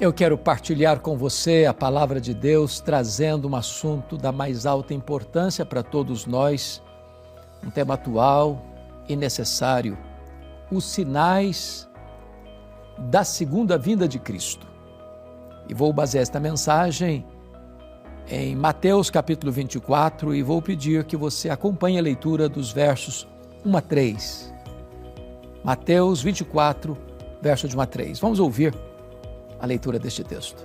Eu quero partilhar com você a palavra de Deus, trazendo um assunto da mais alta importância para todos nós, um tema atual e necessário: os sinais da segunda vinda de Cristo. E vou basear esta mensagem em Mateus capítulo 24 e vou pedir que você acompanhe a leitura dos versos 1 a 3. Mateus 24, verso de 1 a 3. Vamos ouvir a leitura deste texto.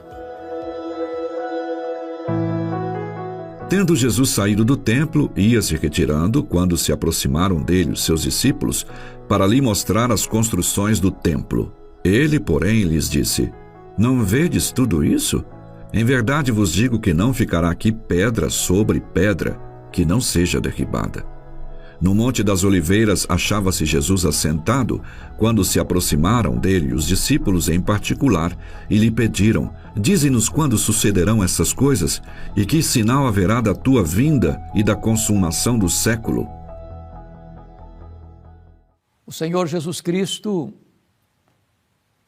Tendo Jesus saído do templo, ia se retirando quando se aproximaram dele os seus discípulos para lhe mostrar as construções do templo. Ele, porém, lhes disse: Não vedes tudo isso? Em verdade vos digo que não ficará aqui pedra sobre pedra que não seja derribada. No Monte das Oliveiras achava-se Jesus assentado, quando se aproximaram dele os discípulos em particular e lhe pediram: Dize-nos quando sucederão essas coisas e que sinal haverá da tua vinda e da consumação do século. O Senhor Jesus Cristo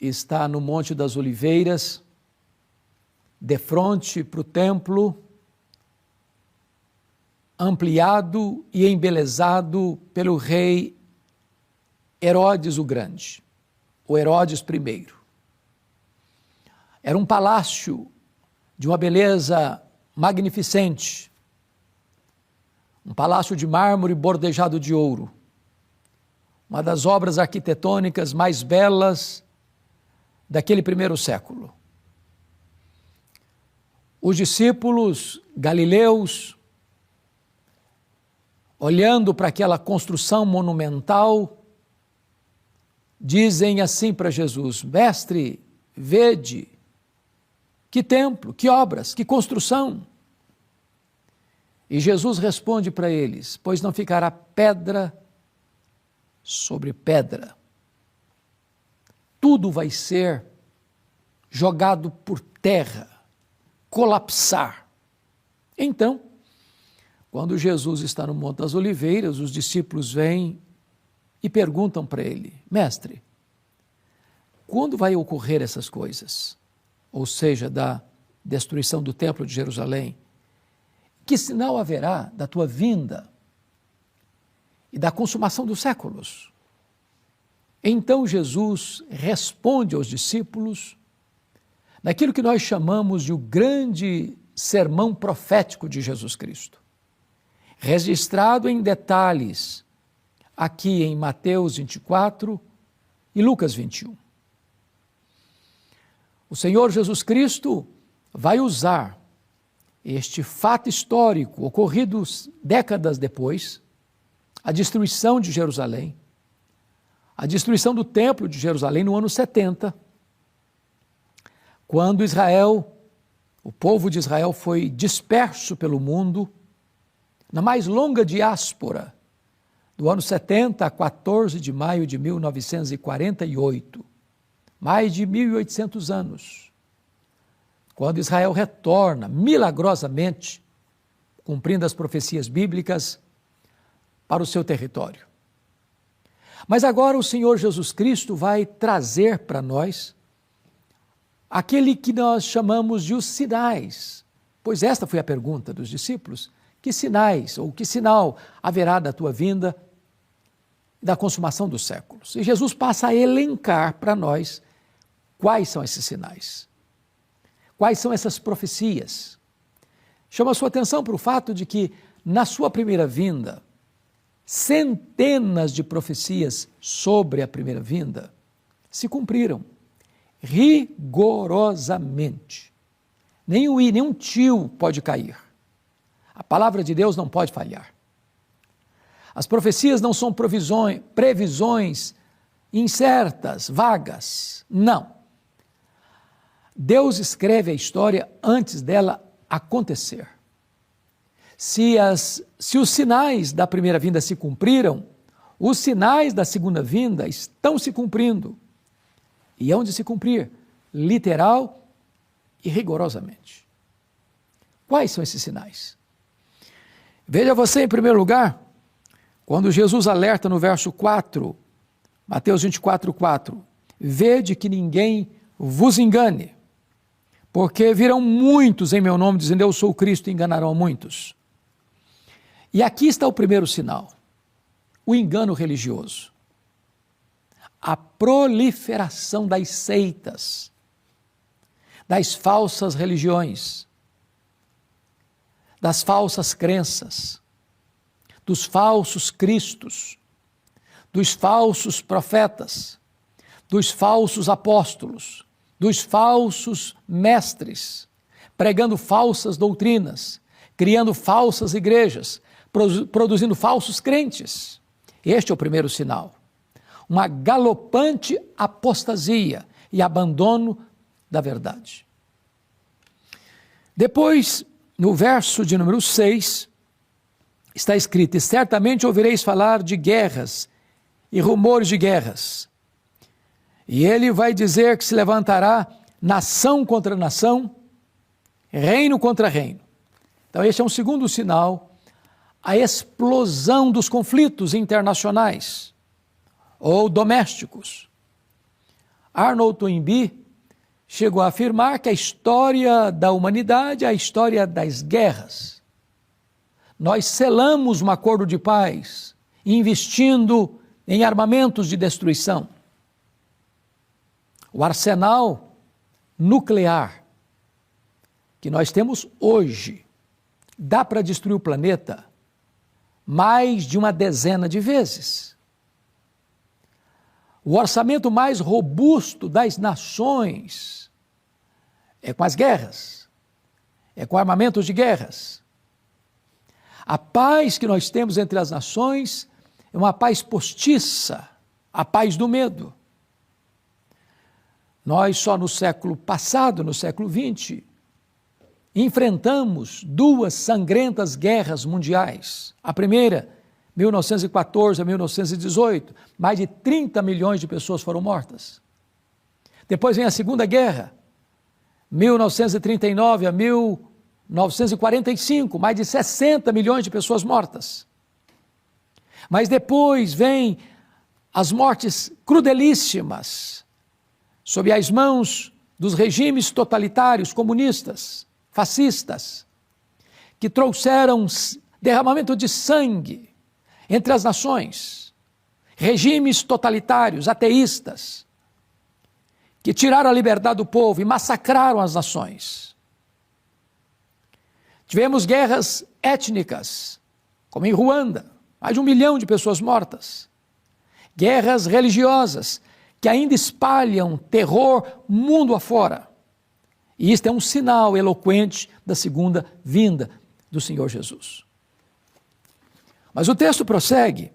está no Monte das Oliveiras, de frente para o templo, ampliado e embelezado pelo rei Herodes o Grande, o Herodes I. Era um palácio de uma beleza magnificente, um palácio de mármore bordejado de ouro, uma das obras arquitetônicas mais belas daquele primeiro século. Os discípulos galileus, olhando para aquela construção monumental, dizem assim para Jesus: Mestre, vede, que templo, que obras, que construção. E Jesus responde para eles: Pois não ficará pedra sobre pedra. Tudo vai ser jogado por terra, colapsar. Então, quando Jesus está no Monte das Oliveiras, os discípulos vêm e perguntam para ele: Mestre, quando vai ocorrer essas coisas? Ou seja, da destruição do Templo de Jerusalém? Que sinal haverá da tua vinda e da consumação dos séculos? Então Jesus responde aos discípulos naquilo que nós chamamos de o grande sermão profético de Jesus Cristo, registrado em detalhes aqui em Mateus 24 e Lucas 21. O Senhor Jesus Cristo vai usar este fato histórico ocorrido décadas depois, a destruição de Jerusalém, a destruição do Templo de Jerusalém no ano 70, quando Israel, o povo de Israel foi disperso pelo mundo, na mais longa diáspora, do ano 70 a 14 de maio de 1948, mais de 1.800 anos, quando Israel retorna milagrosamente, cumprindo as profecias bíblicas, para o seu território. Mas agora o Senhor Jesus Cristo vai trazer para nós aquele que nós chamamos de os sinais, pois esta foi a pergunta dos discípulos: que sinais ou que sinal haverá da tua vinda e da consumação dos séculos? E Jesus passa a elencar para nós quais são esses sinais, quais são essas profecias. Chama a sua atenção para o fato de que na sua primeira vinda, centenas de profecias sobre a primeira vinda se cumpriram rigorosamente. Nenhum tio pode cair. A palavra de Deus não pode falhar. As profecias não são previsões incertas, vagas. Não. Deus escreve a história antes dela acontecer. Se os sinais da primeira vinda se cumpriram, os sinais da segunda vinda estão se cumprindo. E hão de se cumprir, literal e rigorosamente. Quais são esses sinais? Veja você, em primeiro lugar, quando Jesus alerta no verso 4, Mateus 24, 4, vede que ninguém vos engane. porque virão muitos em meu nome dizendo eu sou o Cristo e enganarão muitos. E aqui está o primeiro sinal, o engano religioso. A proliferação das seitas, das falsas religiões, das falsas crenças, dos falsos cristos, dos falsos profetas, dos falsos apóstolos, dos falsos mestres, pregando falsas doutrinas, criando falsas igrejas, produzindo falsos crentes. Este é o primeiro sinal. Uma galopante apostasia e abandono da verdade. Depois, no verso de número 6, está escrito: e certamente ouvireis falar de guerras e rumores de guerras. E ele vai dizer que se levantará nação contra nação, reino contra reino. Então este é um segundo sinal, a explosão dos conflitos internacionais ou domésticos. Arnold Toynbee chegou a afirmar que a história da humanidade é a história das guerras. Nós selamos um acordo de paz, investindo em armamentos de destruição. O arsenal nuclear que nós temos hoje dá para destruir o planeta mais de uma dezena de vezes. O orçamento mais robusto das nações é com as guerras, é com armamentos de guerras. A paz que nós temos entre as nações é uma paz postiça, a paz do medo. Nós só no século passado, no século XX, enfrentamos duas sangrentas guerras mundiais. A primeira, 1914 a 1918, mais de 30 milhões de pessoas foram mortas. Depois vem a Segunda Guerra, 1939 a 1945, mais de 60 milhões de pessoas mortas. Mas depois vem as mortes crudelíssimas, sob as mãos dos regimes totalitários, comunistas, fascistas, que trouxeram derramamento de sangue entre as nações, regimes totalitários, ateístas, que tiraram a liberdade do povo e massacraram as nações. Tivemos guerras étnicas, como em Ruanda, mais de 1 milhão de pessoas mortas. Guerras religiosas, que ainda espalham terror mundo afora. E isto é um sinal eloquente da segunda vinda do Senhor Jesus. Mas o texto prossegue,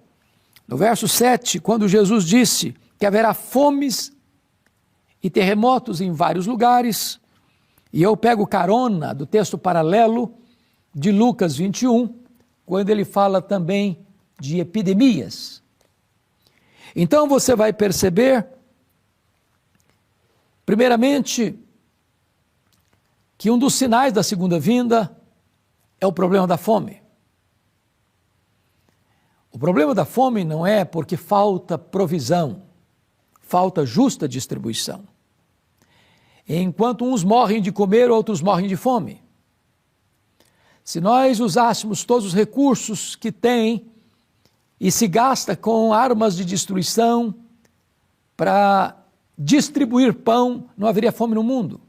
no verso 7, quando Jesus disse que haverá fomes e terremotos em vários lugares, e eu pego carona do texto paralelo de Lucas 21, quando ele fala também de epidemias. Então você vai perceber, primeiramente, que um dos sinais da segunda vinda é o problema da fome. O problema da fome não é porque falta provisão, falta justa distribuição. Enquanto uns morrem de comer, outros morrem de fome. Se nós usássemos todos os recursos que tem e se gasta com armas de destruição para distribuir pão, não haveria fome no mundo.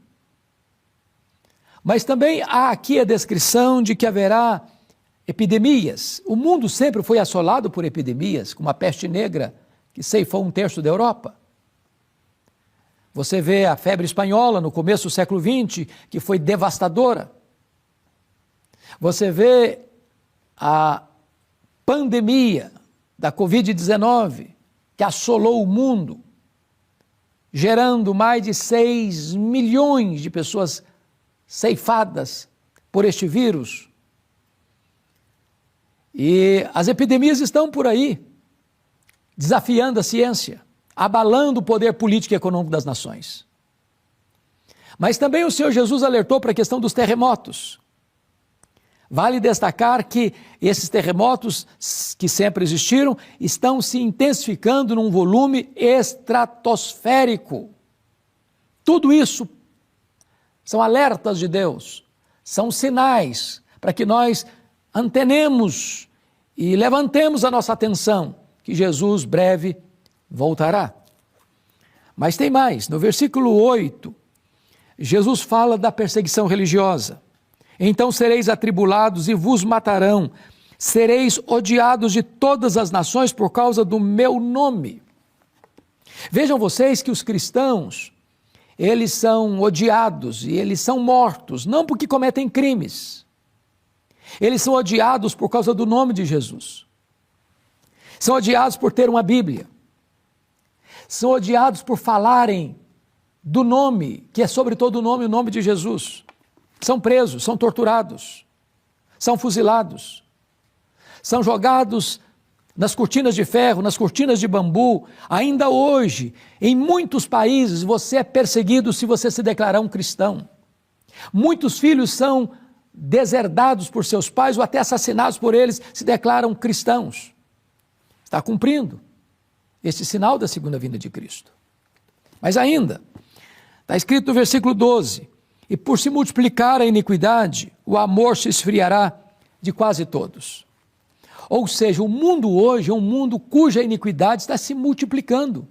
Mas também há aqui a descrição de que haverá epidemias. O mundo sempre foi assolado por epidemias, como a peste negra, que ceifou 1/3 da Europa. Você vê a febre espanhola no começo do século XX, que foi devastadora. Você vê a pandemia da Covid-19, que assolou o mundo, gerando mais de 6 milhões de pessoas ceifadas por este vírus. E as epidemias estão por aí, desafiando a ciência, abalando o poder político e econômico das nações. Mas também o Senhor Jesus alertou para a questão dos terremotos. Vale destacar que esses terremotos, que sempre existiram, estão se intensificando num volume estratosférico. Tudo isso são alertas de Deus, são sinais para que nós antenemos e levantemos a nossa atenção, que Jesus breve voltará. Mas tem mais, no versículo 8, Jesus fala da perseguição religiosa. Então sereis atribulados e vos matarão, sereis odiados de todas as nações por causa do meu nome. Vejam vocês que os cristãos, eles são odiados e eles são mortos, não porque cometem crimes. Eles são odiados por causa do nome de Jesus. São odiados por ter uma Bíblia. São odiados por falarem do nome, que é sobre todo nome, o nome de Jesus. São presos, são torturados, são fuzilados, são jogados nas cortinas de ferro, nas cortinas de bambu. Ainda hoje, em muitos países, você é perseguido se você se declarar um cristão. Muitos filhos são deserdados por seus pais ou até assassinados por eles, se declaram cristãos. Está cumprindo este sinal da segunda vinda de Cristo. Mas ainda, está escrito no versículo 12, e por se multiplicar a iniquidade, o amor se esfriará de quase todos. Ou seja, o mundo hoje é um mundo cuja iniquidade está se multiplicando.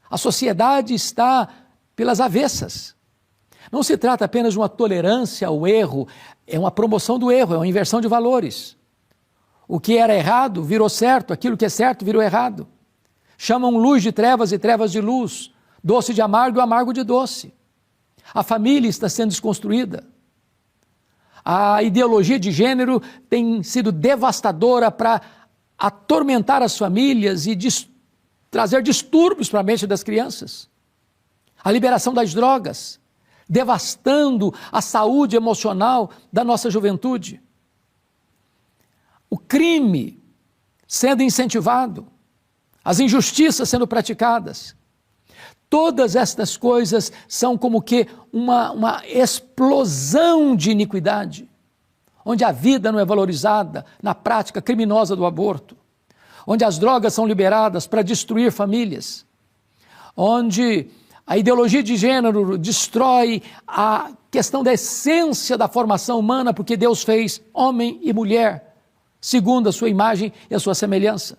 A sociedade está pelas avessas. Não se trata apenas de uma tolerância ao erro, é uma promoção do erro, é uma inversão de valores. O que era errado virou certo, aquilo que é certo virou errado. Chamam luz de trevas e trevas de luz, doce de amargo e amargo de doce. A família está sendo desconstruída. A ideologia de gênero tem sido devastadora para atormentar as famílias e trazer distúrbios para a mente das crianças. A liberação das drogas, devastando a saúde emocional da nossa juventude. O crime sendo incentivado, as injustiças sendo praticadas. Todas estas coisas são como que uma explosão de iniquidade, onde a vida não é valorizada na prática criminosa do aborto, onde as drogas são liberadas para destruir famílias, onde a ideologia de gênero destrói a questão da essência da formação humana, porque Deus fez homem e mulher, segundo a sua imagem e a sua semelhança.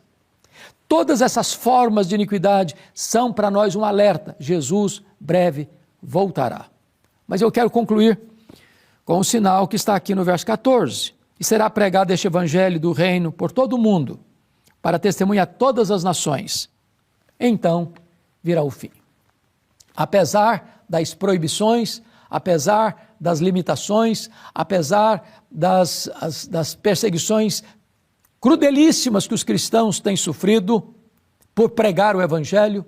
Todas essas formas de iniquidade são para nós um alerta. Jesus breve voltará. Mas eu quero concluir com um sinal que está aqui no verso 14. E será pregado este evangelho do reino por todo o mundo, para testemunhar todas as nações. Então virá o fim. Apesar das proibições, apesar das limitações, apesar das perseguições crudelíssimas que os cristãos têm sofrido por pregar o evangelho,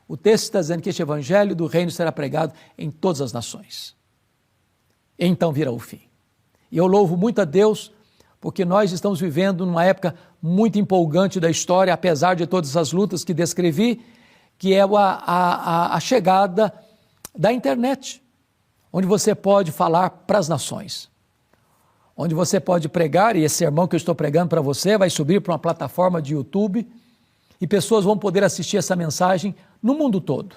o texto está dizendo que este evangelho do reino será pregado em todas as nações. Então virá o fim. E eu louvo muito a Deus, porque nós estamos vivendo numa época muito empolgante da história, apesar de todas as lutas que descrevi, que é a chegada da internet, onde você pode falar para as nações. Onde você pode pregar, e esse sermão que eu estou pregando para você vai subir para uma plataforma de YouTube e pessoas vão poder assistir essa mensagem no mundo todo.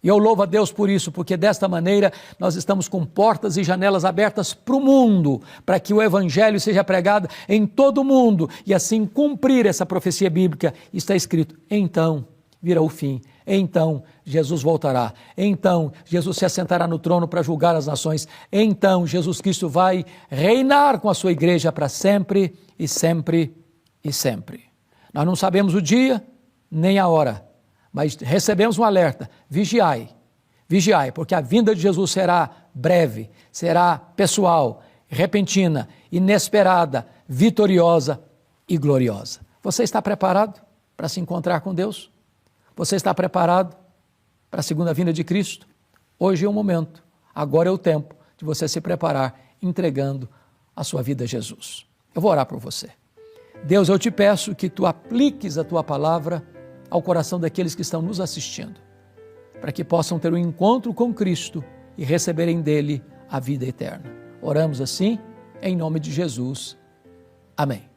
E eu louvo a Deus por isso, porque desta maneira nós estamos com portas e janelas abertas para o mundo, para que o evangelho seja pregado em todo o mundo e assim cumprir essa profecia bíblica. Está escrito, então virá o fim, então Jesus voltará, então Jesus se assentará no trono para julgar as nações, então Jesus Cristo vai reinar com a sua igreja para sempre e sempre e sempre. Nós não sabemos o dia nem a hora, mas recebemos um alerta, vigiai, porque a vinda de Jesus será breve, será pessoal, repentina, inesperada, vitoriosa e gloriosa. Você está preparado para se encontrar com Deus? Você está preparado para a segunda vinda de Cristo? Hoje é o momento, agora é o tempo de você se preparar entregando a sua vida a Jesus. Eu vou orar por você. Deus, eu te peço que tu apliques a tua palavra ao coração daqueles que estão nos assistindo, para que possam ter um encontro com Cristo e receberem dele a vida eterna. Oramos assim, em nome de Jesus. Amém.